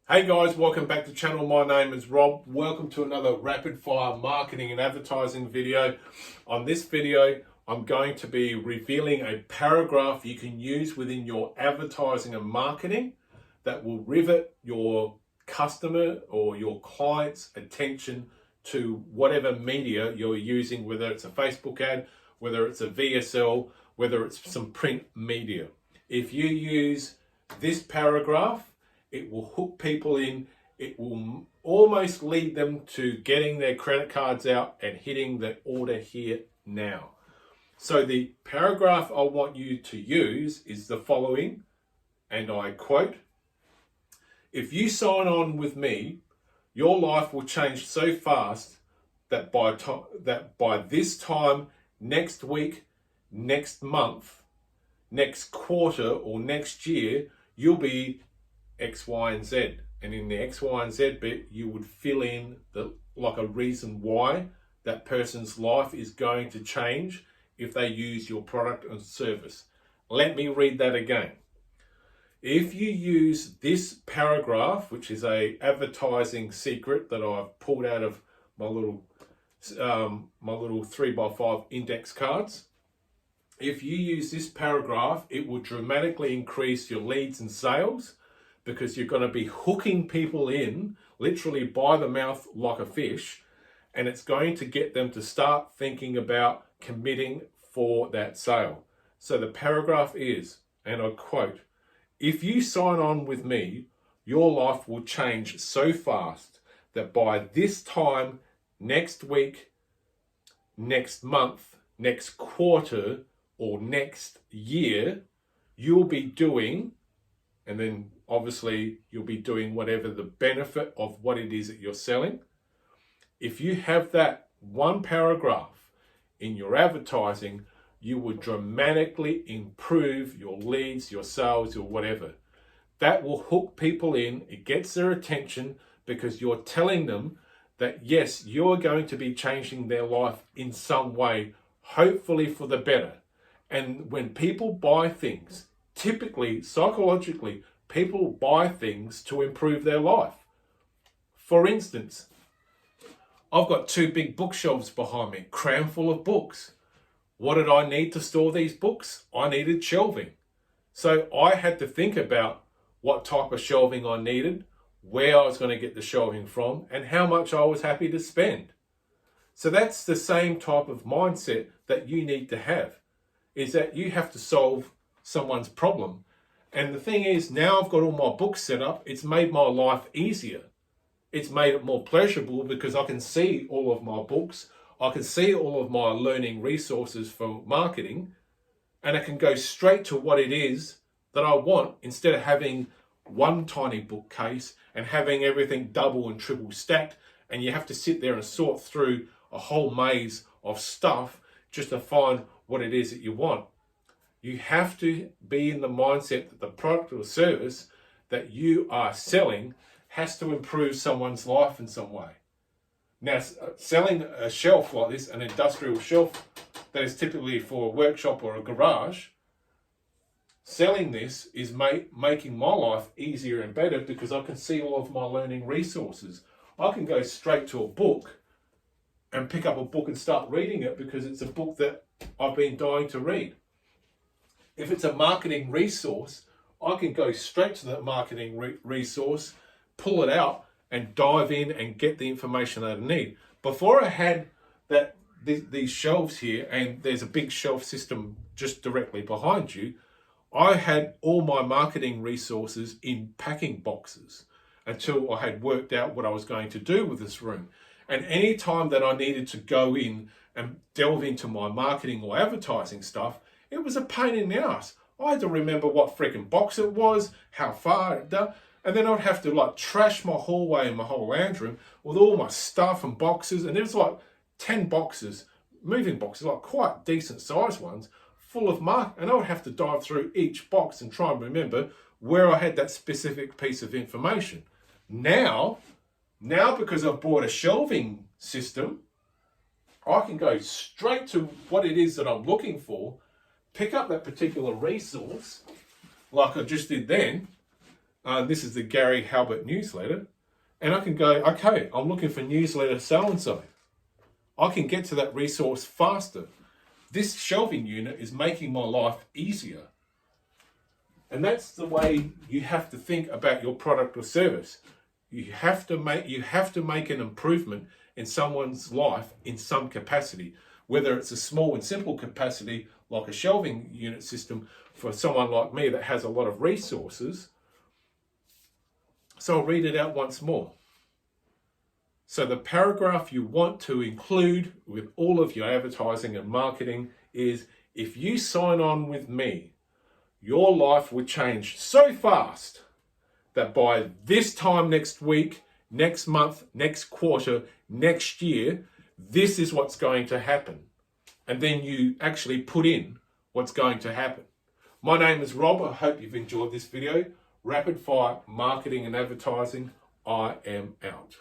Hey guys, welcome back to the channel. My name is Rob. Welcome to another rapid fire marketing and advertising video. On this video, I'm going to be revealing a paragraph you can use within your advertising and marketing that will rivet your customer or your client's attention to whatever media you're using, whether it's a Facebook ad, whether it's a VSL, whether it's some print media. If you use this paragraph, it will hook people in. It will almost lead them to getting their credit cards out and hitting the order here now. So the paragraph I want you to use is the following, and I quote, "If you sign on with me, your life will change so fast that by this time next week, next month, next quarter, or next year, you'll be X, Y, and Z." And in the X, Y, and Z bit, you would fill in a reason why that person's life is going to change if they use your product and service. Let me read that again. If you use this paragraph, which is a advertising secret that I've pulled out of my little 3x5 index cards, if you use this paragraph, it will dramatically increase your leads and sales, because you're going to be hooking people in literally by the mouth like a fish, and it's going to get them to start thinking about committing for that sale. So the paragraph is, and I quote, "If you sign on with me, your life will change so fast that by this time next week, next month, next quarter, or next year, you'll be doing," and then obviously you'll be doing whatever the benefit of what it is that you're selling. If you have that one paragraph in your advertising, you would dramatically improve your leads, your sales, or whatever. That will hook people in. It gets their attention because you're telling them that yes, you're going to be changing their life in some way, hopefully for the better. And when people buy things, typically, psychologically, people buy things to improve their life. For instance, I've got 2 big bookshelves behind me, crammed full of books. What did I need to store these books? I needed shelving. So I had to think about what type of shelving I needed, where I was going to get the shelving from, and how much I was happy to spend. So that's the same type of mindset that you need to have, is that you have to solve someone's problem. And the thing is, now I've got all my books set up, it's made my life easier. It's made it more pleasurable because I can see all of my books, I can see all of my learning resources for marketing, and I can go straight to what it is that I want, instead of having one tiny bookcase and having everything double and triple stacked, and you have to sit there and sort through a whole maze of stuff just to find what it is that you want. You have to be in the mindset that the product or service that you are selling has to improve someone's life in some way. Now, selling a shelf like this, an industrial shelf that is typically for a workshop or a garage, selling this is making my life easier and better because I can see all of my learning resources. I can go straight to a book and pick up a book and start reading it because it's a book that I've been dying to read. If it's a marketing resource, I can go straight to that marketing resource, pull it out, and dive in and get the information that I need. Before I had these shelves here, and there's a big shelf system just directly behind you, I had all my marketing resources in packing boxes until I had worked out what I was going to do with this room. And any time that I needed to go in and delve into my marketing or advertising stuff, it was a pain in the ass. I had to remember what freaking box it was, how far it done, and then I'd have to trash my hallway and my whole lounge room with all my stuff and boxes, and there's 10 boxes, moving boxes, quite decent sized ones, full of and I would have to dive through each box and try and remember where I had that specific piece of information. Now because I've bought a shelving system, I can go straight to what it is that I'm looking for, pick up that particular resource, like I just did then, This is the Gary Halbert newsletter. And I can go, okay, I'm looking for newsletter so-and-so. I can get to that resource faster. This shelving unit is making my life easier. And that's the way you have to think about your product or service. You have to make an improvement in someone's life in some capacity, whether it's a small and simple capacity like a shelving unit system for someone like me that has a lot of resources. So I'll read it out once more. So the paragraph you want to include with all of your advertising and marketing is, if you sign on with me, your life will change so fast that by this time next week, next month, next quarter, next year, this is what's going to happen. And then you actually put in what's going to happen. My name is Rob. I hope you've enjoyed this video. Rapid Fire Marketing and Advertising. I am out.